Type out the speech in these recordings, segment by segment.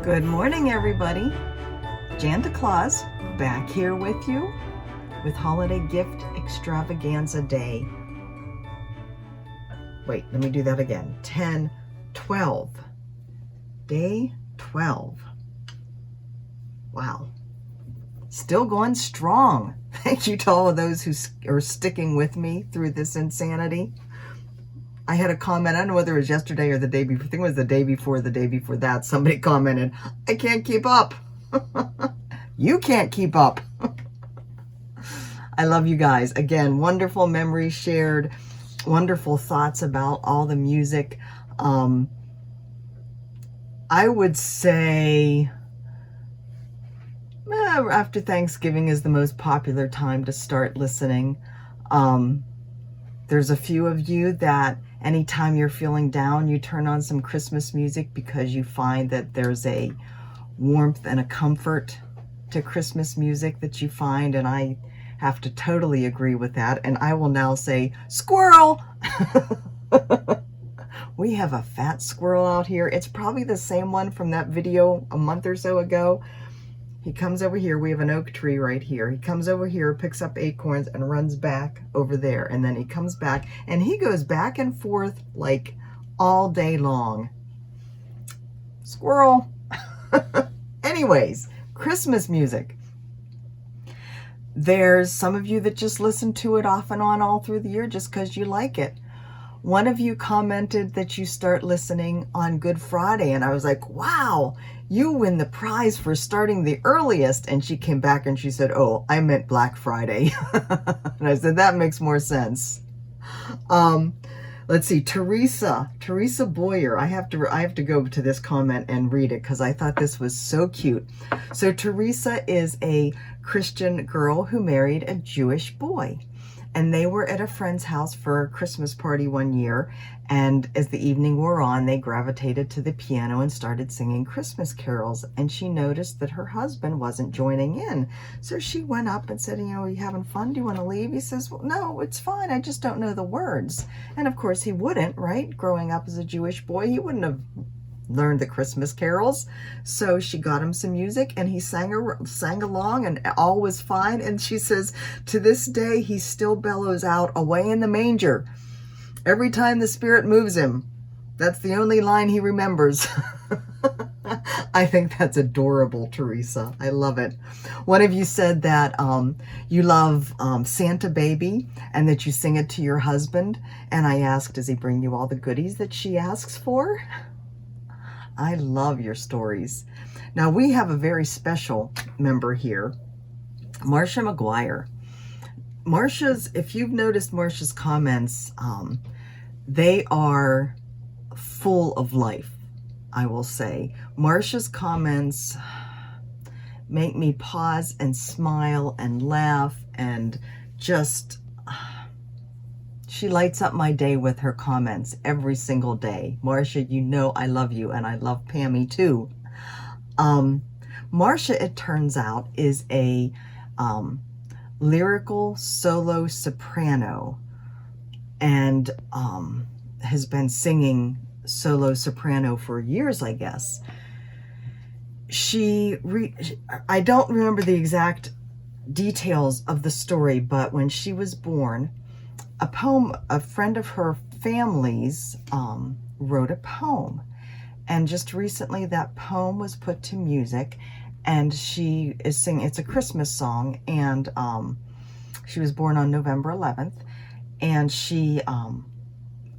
Good morning, everybody. Janta Claus back here with you with Holiday Gift Extravaganza Day. Wait, let me do that again. 10, 12. Day 12. Wow. Still going strong. Thank you to all of those who are sticking with me through this insanity. I had a comment, I don't know whether it was yesterday or the day before, I think it was the day before that, somebody commented, I can't keep up. You can't keep up. I love you guys. Again, wonderful memories shared, wonderful thoughts about all the music. I would say after Thanksgiving is the most popular time to start listening. There's a few of you that anytime you're feeling down, you turn on some Christmas music because you find that there's a warmth and a comfort to Christmas music that you find, and I have to totally agree with that. And I will now say, squirrel! We have a fat squirrel out here. It's probably the same one from that video a month or so ago. He comes over here. We have an oak tree right here. He comes over here, picks up acorns, and runs back over there. And then he comes back, and he goes back and forth like all day long. Squirrel. Anyways, Christmas music. There's some of you that just listen to it off and on all through the year just because you like it. One of you commented that you start listening on Good Friday, and I was like, wow, you win the prize for starting the earliest. And she came back and she said, oh, I meant Black Friday. And I said, that makes more sense. Let's see, Teresa Boyer. I have to go to this comment and read it because I thought this was so cute. So Teresa is a Christian girl who married a Jewish boy. And they were at a friend's house for a Christmas party one year. And as the evening wore on, they gravitated to the piano and started singing Christmas carols. And she noticed that her husband wasn't joining in. So she went up and said, are you having fun? Do you want to leave? He says, well, no, it's fine. I just don't know the words. And of course he wouldn't, right? Growing up as a Jewish boy, he wouldn't have learned the Christmas carols. So she got him some music and he sang along and all was fine. And she says, to this day, he still bellows out, away in the manger. Every time the Spirit moves him, that's the only line he remembers. I think that's adorable, Teresa. I love it. One of you said that you love Santa Baby and that you sing it to your husband. And I asked, does he bring you all the goodies that she asks for? I love your stories. Now we have a very special member here, Marcia McGuire. If you've noticed Marcia's comments, they are full of life, I will say. Marcia's comments make me pause and smile and laugh and just... She lights up my day with her comments every single day. Marcia, you know I love you, and I love Pammy too. Marcia, it turns out, is a lyrical solo soprano and has been singing solo soprano for years, I guess. I don't remember the exact details of the story, but when she was born, a friend of her family's wrote a poem, and just recently that poem was put to music, and she is singing. It's a Christmas song, and she was born on November 11th, and she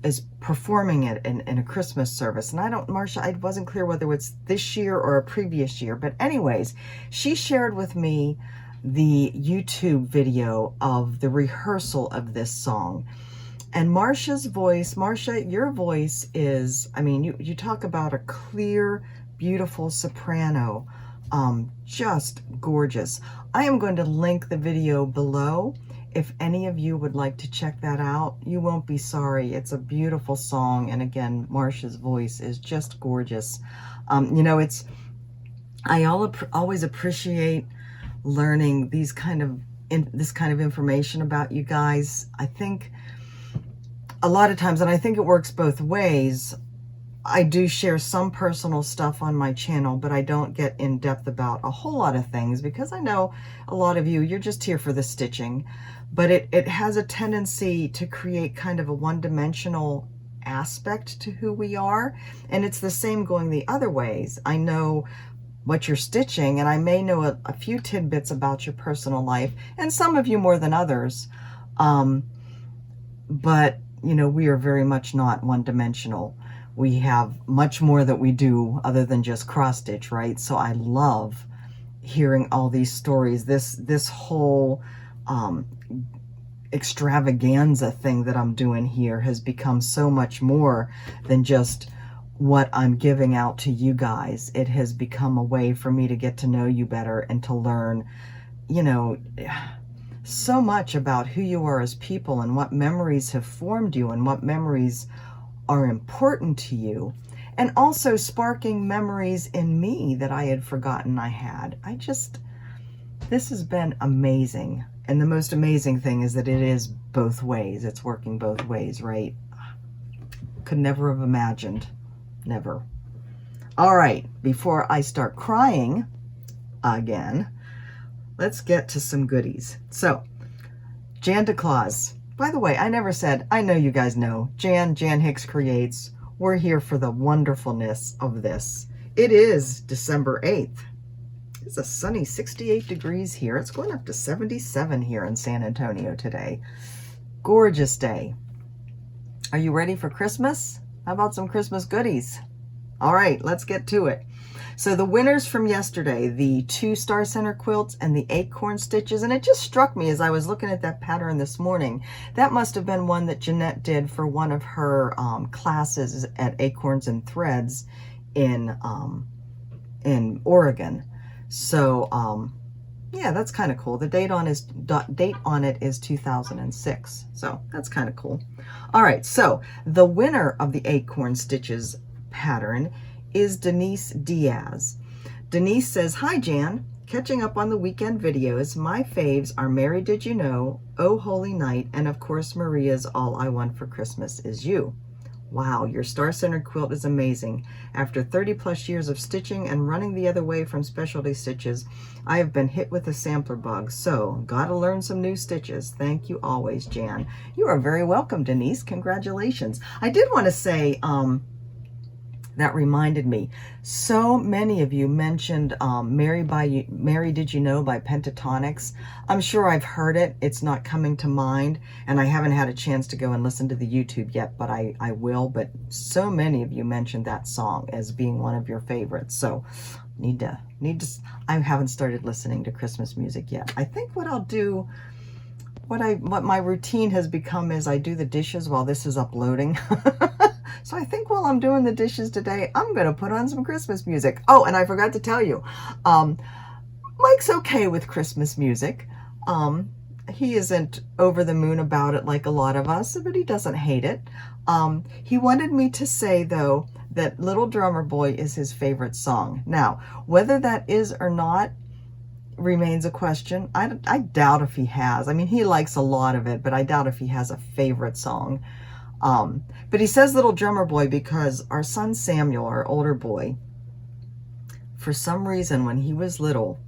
is performing it in a Christmas service. And Marcia, I wasn't clear whether it's this year or a previous year, but anyways, she shared with me the YouTube video of the rehearsal of this song. And Marcia's voice, Marcia, your voice is, I mean, you talk about a clear, beautiful soprano, just gorgeous. I am going to link the video below. If any of you would like to check that out, you won't be sorry. It's a beautiful song. And again, Marcia's voice is just gorgeous. I always appreciate learning this kind of information about you guys. I think a lot of times, and I think it works both ways, I do share some personal stuff on my channel, but I don't get in depth about a whole lot of things because I know a lot of you, you're just here for the stitching. But it has a tendency to create kind of a one-dimensional aspect to who we are. And it's the same going the other ways. I know what you're stitching, and I may know a few tidbits about your personal life, and some of you more than others. But, you know, we are very much not one-dimensional. We have much more that we do other than just cross stitch, right? So I love hearing all these stories. This whole extravaganza thing that I'm doing here has become so much more than just what I'm giving out to you guys. It has become a way for me to get to know you better and to learn, you know, so much about who you are as people and what memories have formed you and what memories are important to you, and also sparking memories in me that I had forgotten I had. This has been amazing. And the most amazing thing is that it is both ways. It's working both ways, right? Could never have imagined. Never. All right, before I start crying again, let's get to some goodies. So, Jan DeClaus. By the way, I never said, I know you guys know, Jan Hicks Creates. We're here for the wonderfulness of this. It is December 8th. It's a sunny 68 degrees here. It's going up to 77 here in San Antonio today. Gorgeous day. Are you ready for Christmas? How about some Christmas goodies? All right, let's get to it. So the winners from yesterday, the 2 Star Center quilts and the acorn stitches, and it just struck me as I was looking at that pattern this morning, that must have been one that Jeanette did for one of her classes at Acorns and Threads in Oregon. So yeah, that's kind of cool. The date on it is 2006. So that's kind of cool. All right, so the winner of the acorn stitches pattern is Denise Diaz. Denise says, "Hi Jan, catching up on the weekend videos. My faves are Mary Did You Know, Oh Holy Night, and of course Maria's All I Want for Christmas Is You. Wow, your star-centered quilt is amazing. After 30 plus years of stitching and running the other way from specialty stitches, I have been hit with a sampler bug, so gotta learn some new stitches. Thank you always, Jan." You are very welcome, Denise. Congratulations. I did want to say, that reminded me, so many of you mentioned Mary Did You Know by Pentatonics. I'm sure I've heard it. It's not coming to mind, and I haven't had a chance to go and listen to the YouTube yet, but I will. But so many of you mentioned that song as being one of your favorites. So need to I haven't started listening to Christmas music yet. I think what I'll do, what my routine has become is I do the dishes while this is uploading. So I think while I'm doing the dishes today, I'm going to put on some Christmas music. Oh, and I forgot to tell you, Mike's okay with Christmas music. He isn't over the moon about it like a lot of us, but he doesn't hate it. He wanted me to say, though, that Little Drummer Boy is his favorite song. Now, whether that is or not remains a question. I doubt if he has. I mean, he likes a lot of it, but I doubt if he has a favorite song. But he says Little Drummer Boy because our son Samuel, our older boy, for some reason when he was little,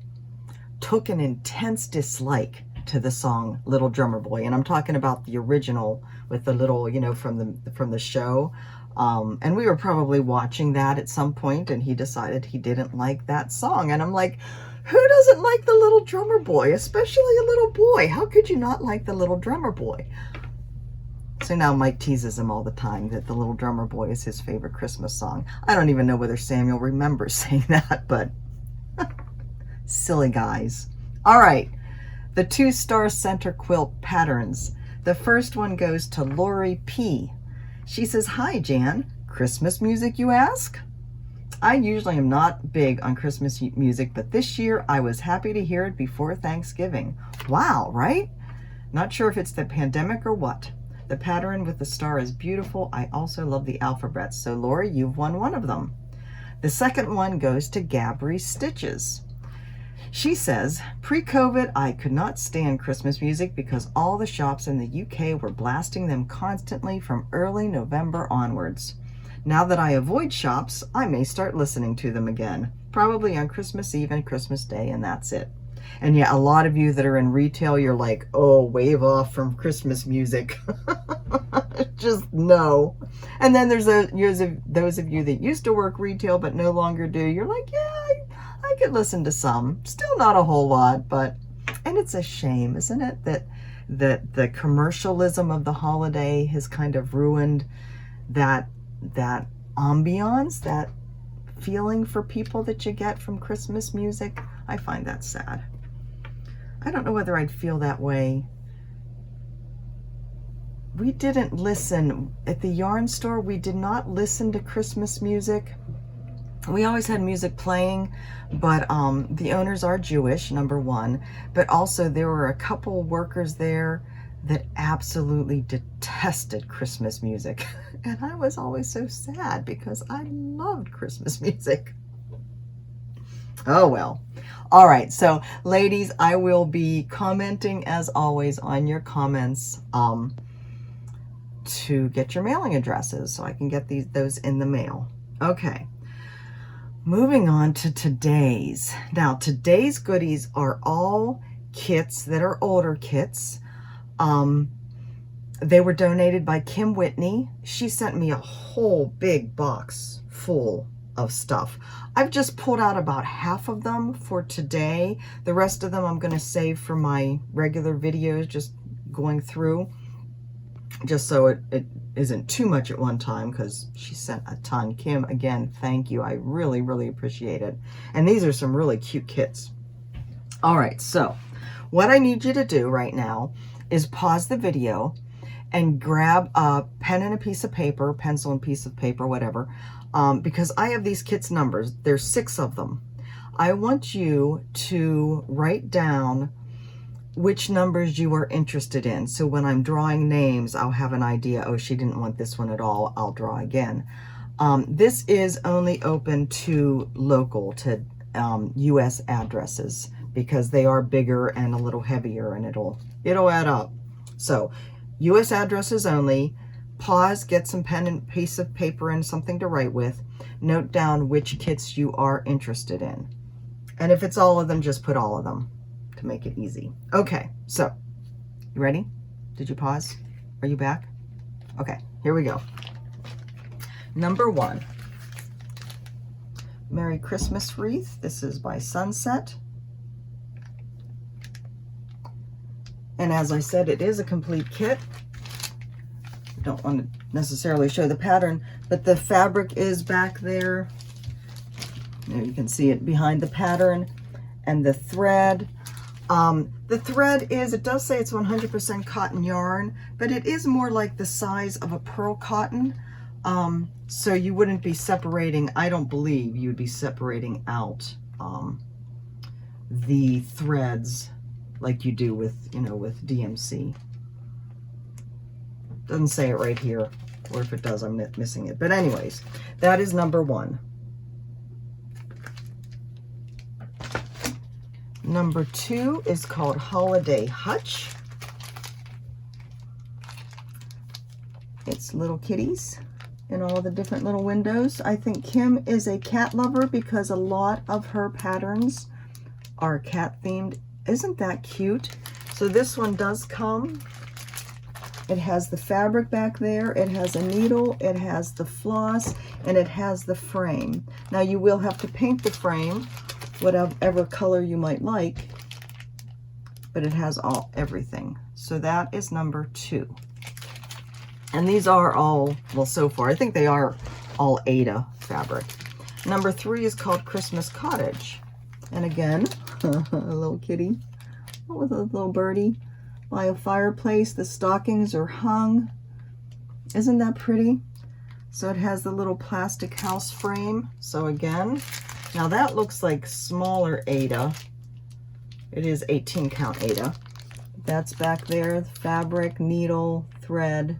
took an intense dislike to the song Little Drummer Boy. And I'm talking about the original with the little, you know, from the show. And we were probably watching that at some point, and he decided he didn't like that song. And I'm like, who doesn't like the Little Drummer Boy, especially a little boy? How could you not like the Little Drummer Boy? So now Mike teases him all the time that the Little Drummer Boy is his favorite Christmas song. I don't even know whether Samuel remembers saying that, but silly guys. All right, the 2 Star Center quilt patterns. The first one goes to Lori P. She says, "Hi Jan, Christmas music you ask? I usually am not big on Christmas music, but this year I was happy to hear it before Thanksgiving." Wow, right? Not sure if it's the pandemic or what. The pattern with the star is beautiful. I also love the alphabets. So Lori, you've won one of them. The second one goes to Gabri Stitches. She says, "Pre-COVID, I could not stand Christmas music because all the shops in the UK were blasting them constantly from early November onwards. Now that I avoid shops, I may start listening to them again, probably on Christmas Eve and Christmas Day, and that's it. And yeah, a lot of you that are in retail, you're like, oh, wave off from Christmas music. Just no. And then there's those of you that used to work retail but no longer do. You're like, yeah, I could listen to some. Still not a whole lot, but, and it's a shame, isn't it, that the commercialism of the holiday has kind of ruined that ambiance, that feeling for people that you get from Christmas music. I find that sad. I don't know whether I'd feel that way. We didn't listen at the yarn store. We did not listen to Christmas music. We always had music playing, but the owners are Jewish, number one, but also there were a couple workers there that absolutely detested Christmas music. And I was always so sad because I loved Christmas music. Oh well. All right, so ladies, I will be commenting as always on your comments to get your mailing addresses so I can get those in the mail. Okay, moving on to today's. Now, today's goodies are all kits that are older kits. They were donated by Kim Whitney. She sent me a whole big box full of stuff. I've just pulled out about half of them for today. The rest of them I'm going to save for my regular videos, just going through, just so it isn't too much at one time, because she sent a ton. Kim, again, thank you. I really, really appreciate it. And these are some really cute kits. All right, so what I need you to do right now is pause the video and grab a pen and a piece of paper, pencil and piece of paper, whatever, because I have these kits numbers. There's 6 of them. I want you to write down which numbers you are interested in. So when I'm drawing names, I'll have an idea. Oh, she didn't want this one at all. I'll draw again. This is only open to local, to U.S. addresses, because they are bigger and a little heavier, and it'll add up. So U.S. addresses only. Pause, get some pen and piece of paper and something to write with. Note down which kits you are interested in. And if it's all of them, just put all of them to make it easy. Okay, so you ready? Did you pause? Are you back? Okay, here we go. Number 1, Merry Christmas Wreath. This is by Sunset. And as I said, it is a complete kit. Don't want to necessarily show the pattern, but the fabric is back there. There you can see it behind the pattern, and the thread. The thread is, it does say it's 100% cotton yarn, but it is more like the size of a pearl cotton. So you wouldn't be separating, I don't believe you'd be separating out the threads like you do with, with DMC. Doesn't say it right here, or if it does, I'm missing it. But anyways, that is number 1. Number 2 is called Holiday Hutch. It's little kitties in all the different little windows. I think Kim is a cat lover because a lot of her patterns are cat themed. Isn't that cute? So this one does come. It has the fabric back there, it has a needle, it has the floss, and it has the frame. Now you will have to paint the frame, whatever color you might like, but it has everything. So that is number 2. And these are all, well, so far, I think they are all Aida fabric. Number 3 is called Christmas Cottage. And again, a little kitty with a little birdie by a fireplace. The stockings are hung. Isn't that pretty? So it has the little plastic house frame. So again, now that looks like smaller Aida. It is 18 count Aida. That's back there, the fabric, needle, thread,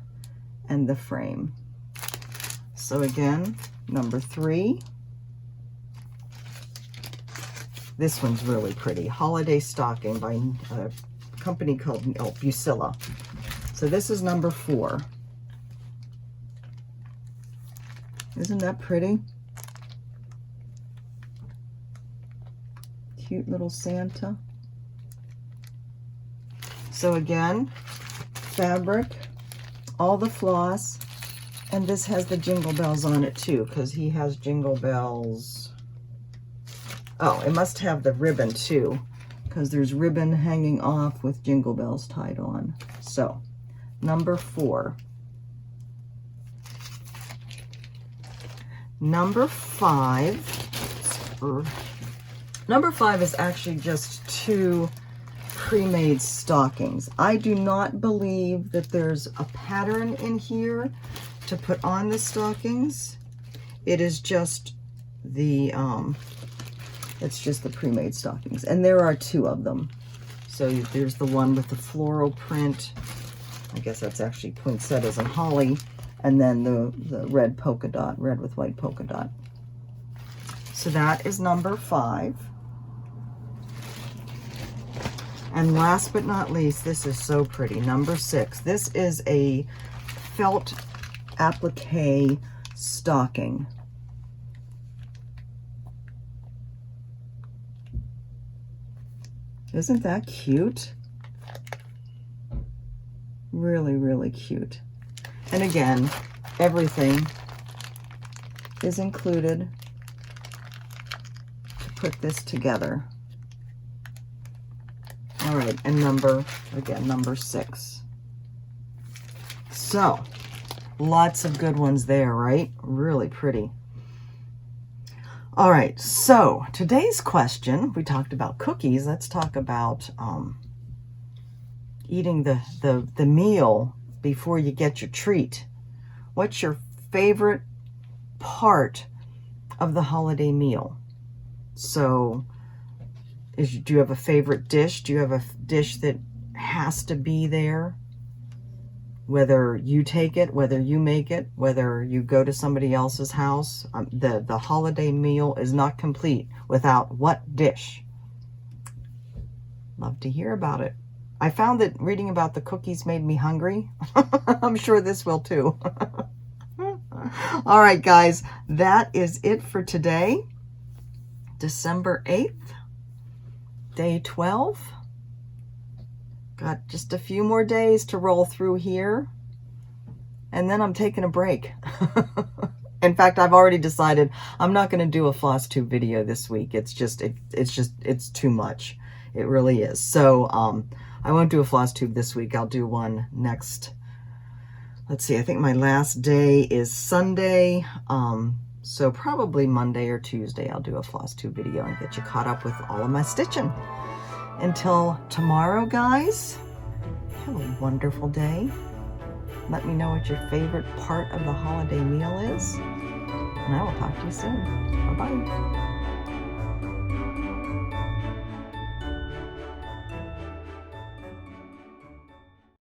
and the frame. So again, number 3. This one's really pretty. Holiday Stocking by a company called Busilla. So this is number 4. Isn't that pretty? Cute little Santa. So again, fabric, all the floss, and this has the jingle bells on it too, because he has jingle bells. Oh, it must have the ribbon too, because there's ribbon hanging off with jingle bells tied on. So, number 4. Number 5. Number 5 is actually just 2 pre-made stockings. I do not believe that there's a pattern in here to put on the stockings. It is just the it's just the pre-made stockings, and there are 2 of them. So there's the one with the floral print. I guess that's actually poinsettias and holly, and then the red polka dot, red with white polka dot. So that is number 5. And last but not least, this is so pretty, number 6. This is a felt applique stocking. Isn't that cute? Really, really cute. And again, everything is included to put this together. All right, and number 6. So, lots of good ones there, right? Really pretty. All right, so today's question, we talked about cookies. Let's talk about eating the meal before you get your treat. What's your favorite part of the holiday meal? So, do you have a favorite dish? Do you have a dish that has to be there? Whether you take it, whether you make it, whether you go to somebody else's house, the holiday meal is not complete without what dish? Love to hear about it. I found that reading about the cookies made me hungry. I'm sure this will too. All right, guys, that is it for today. December 8th, day 12. Got just a few more days to roll through here, and then I'm taking a break. In fact, I've already decided I'm not going to do a floss tube video this week. It's too much. It really is. So I won't do a floss tube this week. I'll do one next. Let's see. I think my last day is Sunday. So probably Monday or Tuesday I'll do a floss tube video and get you caught up with all of my stitching. Until tomorrow, guys, have a wonderful day. Let me know what your favorite part of the holiday meal is, and I will talk to you soon. Bye-bye.